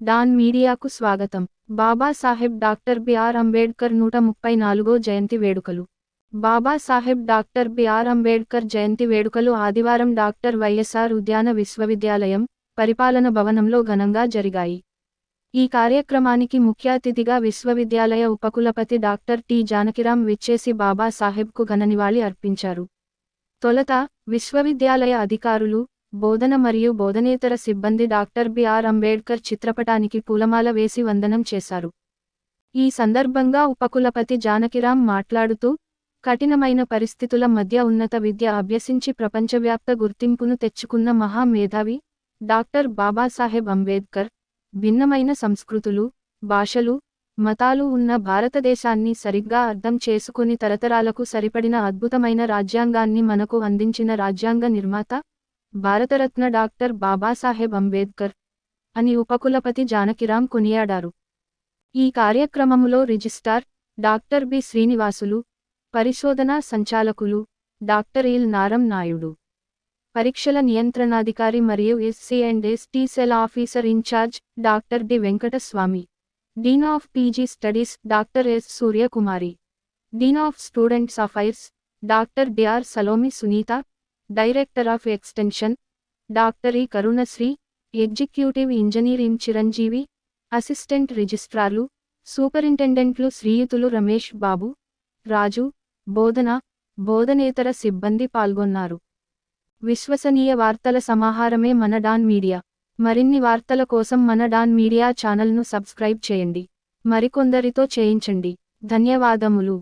Don మీడియాకు స్వాగతం. Babasaheb doctor BR Ambedkar 134వ జయంతి వేడుకలు. బాబాసాహెబ్ డాక్టర్ బిఆర్ అంబేడ్కర్ జయంతి వేడుకలు ఆదివారం డాక్టర్ వైఎస్ఆర్ ఉద్యాన విశ్వవిద్యాలయం, పరిపాలన భవనంలో ఘనంగా జరిగాయి. ఈ కార్యక్రమానికి ముఖ్య అతిథిగా విశ్వవిద్యాలయ ఉపకులపతి డాక్టర్ టి జానకిరాం విచ్చేసి బాబాసాహెబ్కు ఘన నివాళి అర్పించారు. తొలుత, విశ్వవిద్యాలయ అధికారులు, బోధన మరియు బోధనేతర సిబ్బంది డాక్టర్ బిఆర్ అంబేడ్కర్ చిత్రపటానికి పూలమాల వేసి వందనం చేశారు. ఈ సందర్భంగా ఉపకులపతి జానకిరాం మాట్లాడుతూ, కఠినమైన పరిస్థితుల మధ్య ఉన్నత విద్య అభ్యసించి ప్రపంచవ్యాప్త గుర్తింపును తెచ్చుకున్న మహా మేధావి డాక్టర్ బాబాసాహెబ్ అంబేద్కర్, భిన్నమైన సంస్కృతులు, భాషలు, మతాలు ఉన్న భారతదేశాన్ని సరిగ్గా అర్థం చేసుకుని తరతరాలకు సరిపడిన అద్భుతమైన రాజ్యాంగాన్ని మనకు అందించిన రాజ్యాంగ నిర్మాత, భారతరత్న డాక్టర్ బాబాసాహెబ్ అంబేద్కర్ అని ఉపకులపతి జానకిరాం కొనియాడారు. ఈ కార్యక్రమములో రిజిస్ట్రార్ డాక్టర్ బి శ్రీనివాసులు, పరిశోధనా సంచాలకులు డాక్టర్ ఇల్ నారం నాయుడు, పరీక్షల నియంత్రణాధికారి మరియు SC and ST cell officer in-charge doctor D Venkataswamy, dean of PG studies doctor S Suryakumari, dean of students affairs doctor D R Salomi Sunitha, director of extension doctor E Karunasri, executive engineer N Chiranjeevi, assistant రిజిస్ట్రార్లు, సూపరింటెండెంట్లు శ్రీయుతులు రమేష్ బాబు, రాజు, బోధన, బోధనేతర సిబ్బంది పాల్గొన్నారు. విశ్వసనీయ వార్తల సమాహారమే మన డాన్ మీడియా. మరిన్ని వార్తల కోసం మన డాన్ మీడియా ఛానల్ను సబ్స్క్రైబ్ చేయండి. మరికొందరితో చేయించండి. ధన్యవాదములు.